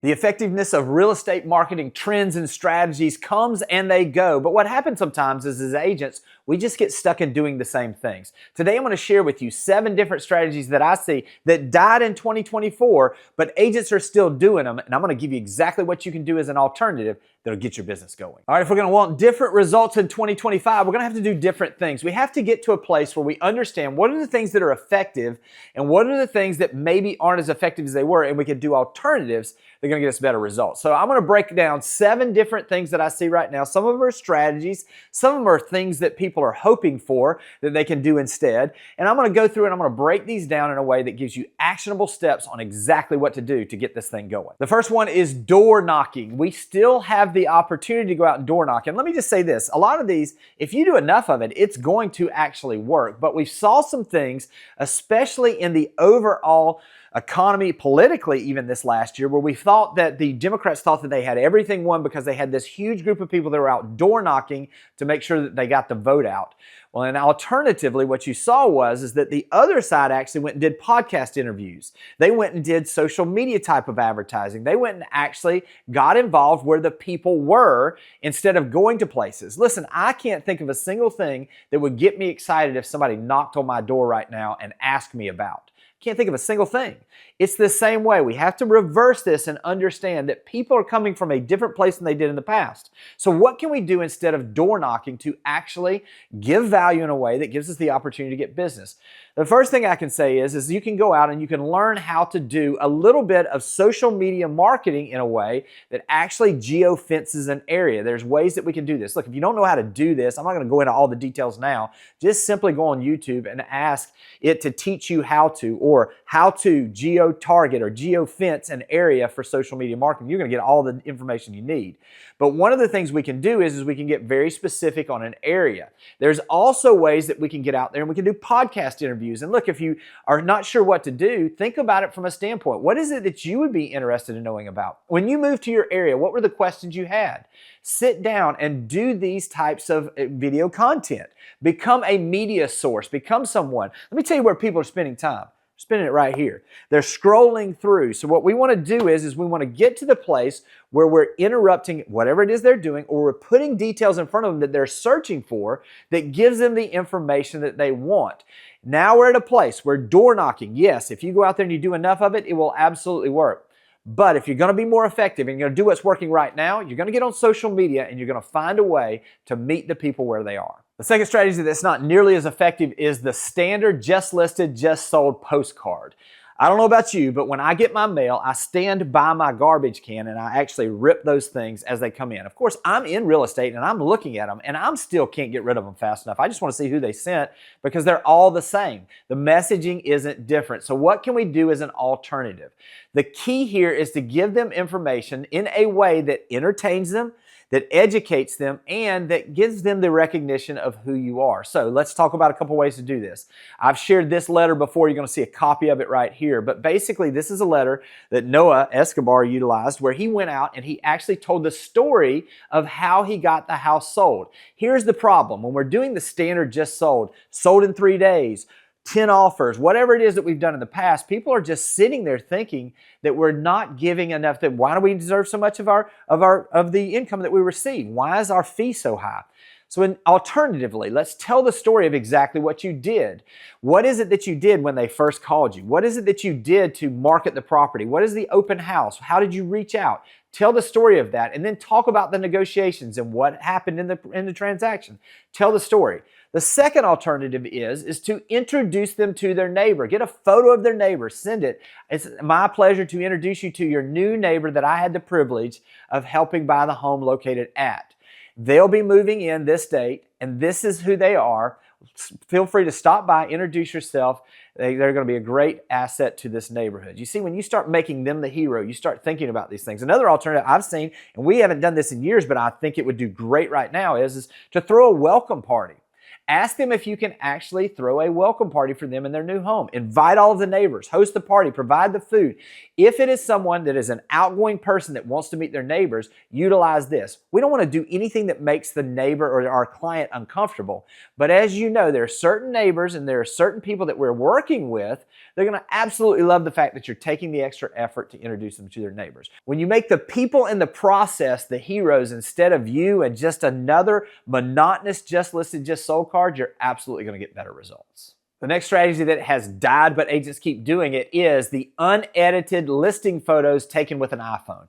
The effectiveness of real estate marketing trends and strategies comes and they go. But what happens sometimes is as agents, we just get stuck in doing the same things. Today, I'm going to share with you 7 different strategies that I see that died in 2024, but agents are still doing them. And I'm going to give you exactly what you can do as an alternative that'll get your business going. All right, if we're going to want different results in 2025, we're going to have to do different things. We have to get to a place where we understand what are the things that are effective and what are the things that maybe aren't as effective as they were, and we can do alternatives that are going to get us better results. So I'm going to break down 7 different things that I see right now. Some of them are strategies, some of them are things that people are hoping for that they can do instead. And I'm going to go through and I'm going to break these down in a way that gives you actionable steps on exactly what to do to get this thing going. The first one is door knocking. We still have the opportunity to go out and door knock. And let me just say this, a lot of these, if you do enough of it, it's going to actually work. But we saw some things, especially in the overall economy, politically even this last year, where we thought that the Democrats thought that they had everything won because they had this huge group of people that were out door knocking to make sure that they got the vote out. Well, and alternatively, what you saw is that the other side actually went and did podcast interviews. They went and did social media type of advertising. They went and actually got involved where the people were instead of going to places. Listen, I can't think of a single thing that would get me excited if somebody knocked on my door right now and asked me about. Can't think of a single thing. It's the same way. We have to reverse this and understand that people are coming from a different place than they did in the past. So what can we do instead of door knocking to actually give value in a way that gives us the opportunity to get business? The first thing I can say is you can go out and you can learn how to do a little bit of social media marketing in a way that actually geo-fences an area. There's ways that we can do this. Look, if you don't know how to do this, I'm not going to go into all the details now. Just simply go on YouTube and ask it to teach you how to, or how to geo-target or geo-fence an area for social media marketing. You're going to get all the information you need. But one of the things we can do is we can get very specific on an area. There's also ways that we can get out there and we can do podcast interviews. And look, if you are not sure what to do, think about it from a standpoint. What is it that you would be interested in knowing about? When you moved to your area, what were the questions you had? Sit down and do these types of video content. Become a media source. Become someone. Let me tell you where people are spending time. Spending it right here. They're scrolling through. So what we want to do is we want to get to the place where we're interrupting whatever it is they're doing, or we're putting details in front of them that they're searching for that gives them the information that they want. Now we're at a place where door knocking, yes, if you go out there and you do enough of it, it will absolutely work. But if you're going to be more effective and you're going to do what's working right now, you're going to get on social media and you're going to find a way to meet the people where they are. The second strategy that's not nearly as effective is the standard just listed, just sold postcard. I don't know about you, but when I get my mail, I stand by my garbage can and I actually rip those things as they come in. Of course, I'm in real estate and I'm looking at them and I still can't get rid of them fast enough. I just want to see who they sent because they're all the same. The messaging isn't different. So what can we do as an alternative? The key here is to give them information in a way that entertains them, that educates them, and that gives them the recognition of who you are. So let's talk about a couple ways to do this. I've shared this letter before. You're going to see a copy of it right here. But basically, this is a letter that Noah Escobar utilized where he went out and he actually told the story of how he got the house sold. Here's the problem. When we're doing the standard just sold in 3 days, 10 offers, whatever it is that we've done in the past, people are just sitting there thinking that we're not giving enough. That why do we deserve so much of the income that we receive? Why is our fee so high? So alternatively, let's tell the story of exactly what you did. What is it that you did when they first called you? What is it that you did to market the property? What is the open house? How did you reach out? Tell the story of that and then talk about the negotiations and what happened in the transaction. Tell the story. The second alternative is to introduce them to their neighbor. Get a photo of their neighbor, send it. It's my pleasure to introduce you to your new neighbor that I had the privilege of helping buy the home located at. They'll be moving in this date, and this is who they are. Feel free to stop by, introduce yourself. They're going to be a great asset to this neighborhood. You see, when you start making them the hero, you start thinking about these things. Another alternative I've seen, and we haven't done this in years, but I think it would do great right now, is to throw a welcome party. Ask them if you can actually throw a welcome party for them in their new home. Invite all of the neighbors, host the party, provide the food. If it is someone that is an outgoing person that wants to meet their neighbors, utilize this. We don't want to do anything that makes the neighbor or our client uncomfortable. But as you know, there are certain neighbors and there are certain people that we're working with They're going to absolutely love the fact that you're taking the extra effort to introduce them to their neighbors. When you make the people in the process the heroes instead of you and just another monotonous just listed, just sold card, you're absolutely going to get better results. The next strategy that has died, but agents keep doing it, is the unedited listing photos taken with an iPhone.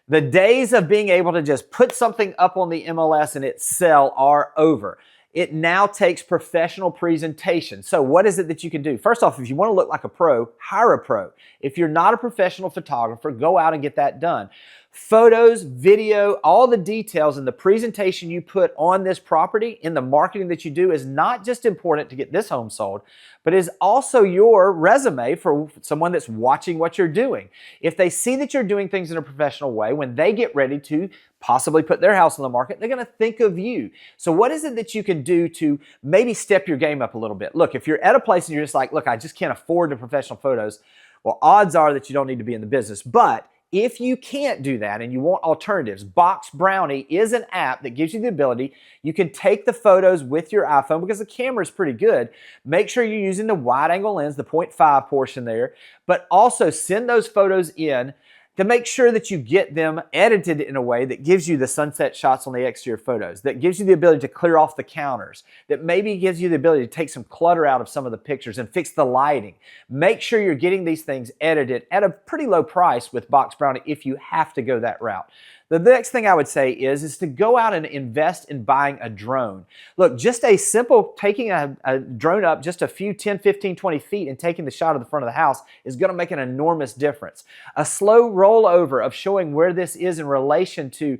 The days of being able to just put something up on the MLS and it sell are over. It now takes professional presentation. So what is it that you can do? First off, if you want to look like a pro, hire a pro. If you're not a professional photographer, go out and get that done. Photos, video, all the details and the presentation you put on this property in the marketing that you do is not just important to get this home sold, but is also your resume for someone that's watching what you're doing. If they see that you're doing things in a professional way, when they get ready to possibly put their house on the market, they're going to think of you. So what is it that you can do to maybe step your game up a little bit? Look, if you're at a place and you're just like, look, I just can't afford the professional photos, well, odds are that you don't need to be in the business. But if you can't do that and you want alternatives, Box Brownie is an app that gives you the ability. You can take the photos with your iPhone because the camera is pretty good. Make sure you're using the wide angle lens, the 0.5 portion there, but also send those photos in to make sure that you get them edited in a way that gives you the sunset shots on the exterior photos, that gives you the ability to clear off the counters, that maybe gives you the ability to take some clutter out of some of the pictures and fix the lighting. Make sure you're getting these things edited at a pretty low price with Box Brownie if you have to go that route. The next thing I would say is to go out and invest in buying a drone. Look, just a simple taking a drone up just a few 10, 15, 20 feet and taking the shot of the front of the house is going to make an enormous difference. A slow rollover of showing where this is in relation to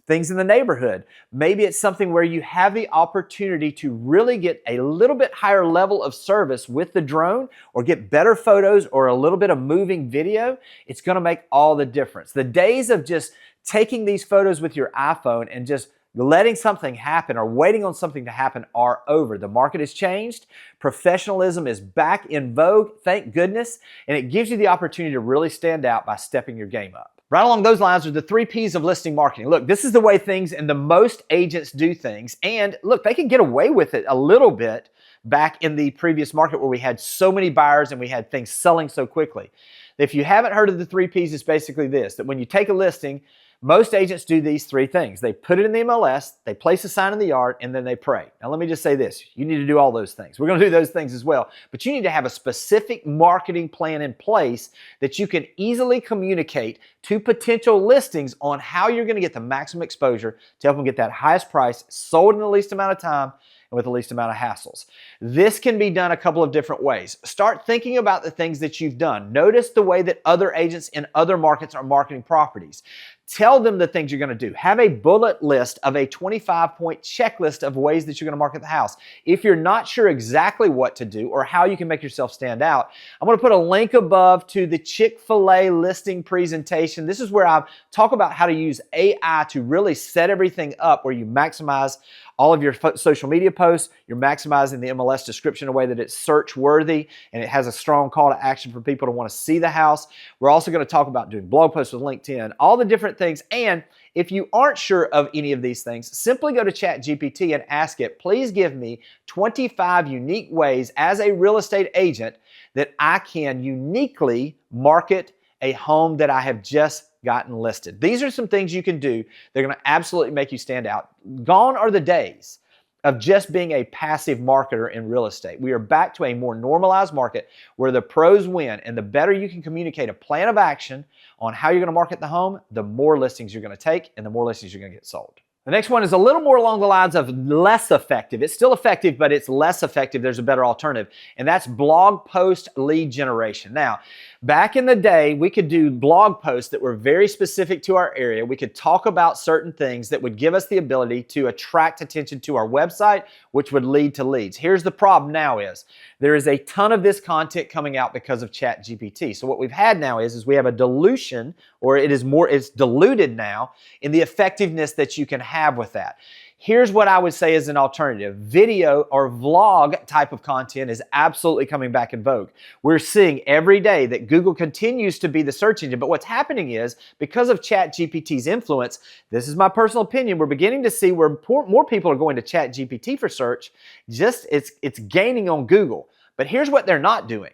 things in the neighborhood. Maybe it's something where you have the opportunity to really get a little bit higher level of service with the drone or get better photos or a little bit of moving video. It's going to make all the difference. The days of just taking these photos with your iPhone and just letting something happen or waiting on something to happen are over. The market has changed. Professionalism is back in vogue, thank goodness, and it gives you the opportunity to really stand out by stepping your game up. Right along those lines are the 3 Ps of listing marketing. Look, this is the way things and the most agents do things, and look, they can get away with it a little bit back in the previous market where we had so many buyers and we had things selling so quickly. If you haven't heard of the 3 Ps, it's basically this, that when you take a listing, most agents do these 3 things. They put it in the MLS, they place a sign in the yard, and then they pray. Now let me just say this, you need to do all those things. We're going to do those things as well, but you need to have a specific marketing plan in place that you can easily communicate to potential listings on how you're going to get the maximum exposure to help them get that highest price, sold in the least amount of time, and with the least amount of hassles. This can be done a couple of different ways. Start thinking about the things that you've done. Notice the way that other agents in other markets are marketing properties. Tell them the things you're going to do. Have a bullet list of a 25-point checklist of ways that you're going to market the house. If you're not sure exactly what to do or how you can make yourself stand out, I'm going to put a link above to the Chick-fil-A listing presentation. This is where I talk about how to use AI to really set everything up where you maximize all of your social media posts. You're maximizing the MLS description in a way that it's search worthy and it has a strong call to action for people to want to see the house. We're also going to talk about doing blog posts with LinkedIn, all the different things. And if you aren't sure of any of these things, simply go to ChatGPT and ask it, please give me 25 unique ways as a real estate agent that I can uniquely market a home that I have just gotten listed. These are some things you can do. They're going to absolutely make you stand out. Gone are the days of just being a passive marketer in real estate. We are back to a more normalized market where the pros win, and the better you can communicate a plan of action on how you're going to market the home, the more listings you're going to take and the more listings you're going to get sold. The next one is a little more along the lines of less effective. It's still effective, but it's less effective. There's a better alternative, and that's blog post lead generation. Now, back in the day, we could do blog posts that were very specific to our area. We could talk about certain things that would give us the ability to attract attention to our website, which would lead to leads. Here's the problem now is there is a ton of this content coming out because of ChatGPT. So what we've had now is we have a dilution, or it's diluted now in the effectiveness that you can have with that. Here's what I would say is an alternative. Video or vlog type of content is absolutely coming back in vogue. We're seeing every day that Google continues to be the search engine, but what's happening is because of ChatGPT's influence, this is my personal opinion, we're beginning to see where more people are going to ChatGPT for search. It's gaining on Google. But here's what they're not doing.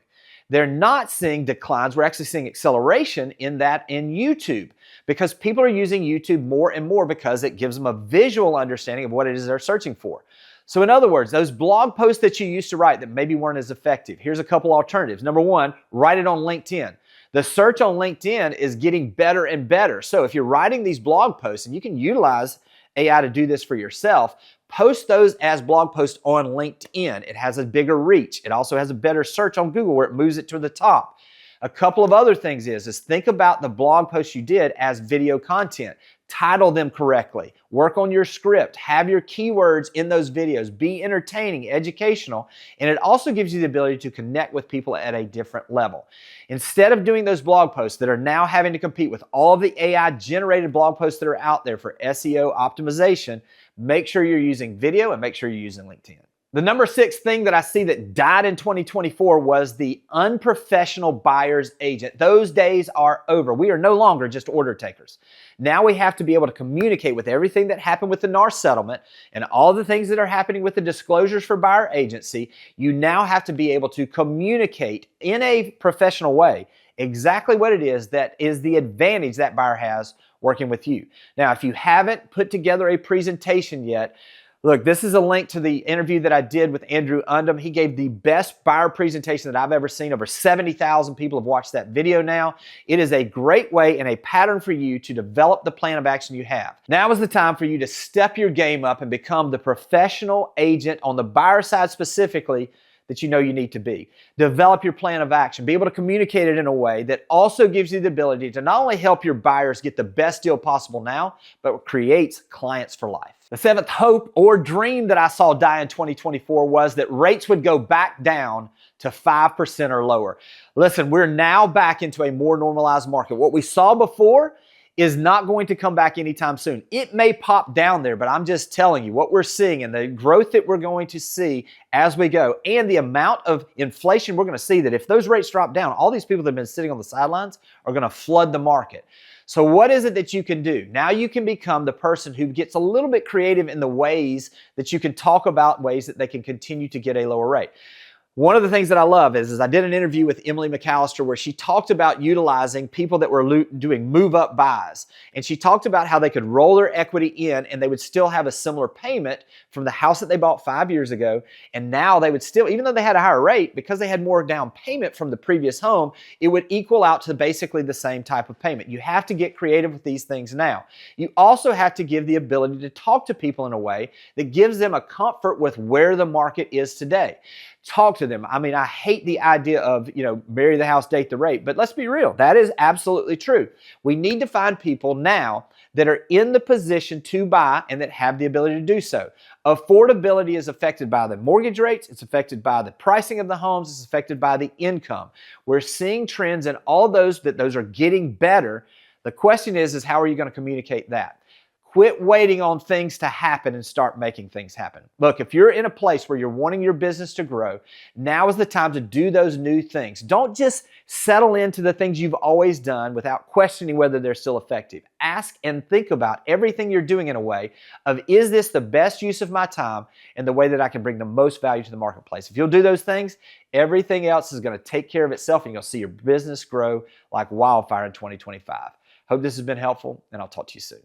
They're not seeing declines. We're actually seeing acceleration in that in YouTube because people are using YouTube more and more because it gives them a visual understanding of what it is they're searching for. So in other words, those blog posts that you used to write that maybe weren't as effective, here's a couple alternatives. Number one, write it on LinkedIn. The search on LinkedIn is getting better and better. So if you're writing these blog posts, and you can utilize AI to do this for yourself, post those as blog posts on LinkedIn. It has a bigger reach. It also has a better search on Google where it moves it to the top. A couple of other things is think about the blog posts you did as video content. Title them correctly. Work on your script. Have your keywords in those videos. Be entertaining, educational, and it also gives you the ability to connect with people at a different level. Instead of doing those blog posts that are now having to compete with all of the AI-generated blog posts that are out there for SEO optimization, make sure you're using video and make sure you're using LinkedIn. The number 6 thing that I see that died in 2024 was the unprofessional buyer's agent. Those days are over. We are no longer just order takers. Now we have to be able to communicate with everything that happened with the NAR settlement and all the things that are happening with the disclosures for buyer agency. You now have to be able to communicate in a professional way exactly what it is that is the advantage that buyer has working with you. Now, if you haven't put together a presentation yet, look, this is a link to the interview that I did with Andrew Undum. He gave the best buyer presentation that I've ever seen. Over 70,000 people have watched that video now. It is a great way and a pattern for you to develop the plan of action you have. Now is the time for you to step your game up and become the professional agent on the buyer side specifically that you know you need to be. Develop your plan of action. Be able to communicate it in a way that also gives you the ability to not only help your buyers get the best deal possible now, but creates clients for life. The 7th hope or dream that I saw die in 2024 was that rates would go back down to 5% or lower. Listen, we're now back into a more normalized market. What we saw before is not going to come back anytime soon. It may pop down there, but I'm just telling you what we're seeing and the growth that we're going to see as we go and the amount of inflation we're going to see, that if those rates drop down, all these people that have been sitting on the sidelines are going to flood the market. So what is it that you can do? Now you can become the person who gets a little bit creative in the ways that you can talk about ways that they can continue to get a lower rate. One of the things that I love is I did an interview with Emily McAllister where she talked about utilizing people that were doing move-up buys. And she talked about how they could roll their equity in and they would still have a similar payment from the house that they bought 5 years ago. And now they would still, even though they had a higher rate, because they had more down payment from the previous home, it would equal out to basically the same type of payment. You have to get creative with these things now. You also have to give the ability to talk to people in a way that gives them a comfort with where the market is today. Talk to them. I mean, I hate the idea of, marry the house, date the rate, but let's be real. That is absolutely true. We need to find people now that are in the position to buy and that have the ability to do so. Affordability is affected by the mortgage rates. It's affected by the pricing of the homes. It's affected by the income. We're seeing trends in all those that those are getting better. The question is how are you going to communicate that? Quit waiting on things to happen and start making things happen. Look, if you're in a place where you're wanting your business to grow, now is the time to do those new things. Don't just settle into the things you've always done without questioning whether they're still effective. Ask and think about everything you're doing in a way of, is this the best use of my time and the way that I can bring the most value to the marketplace? If you'll do those things, everything else is going to take care of itself and you'll see your business grow like wildfire in 2025. Hope this has been helpful, and I'll talk to you soon.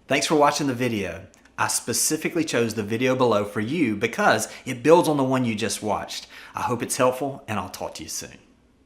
Thanks for watching the video. I specifically chose the video below for you because it builds on the one you just watched. I hope it's helpful, and I'll talk to you soon.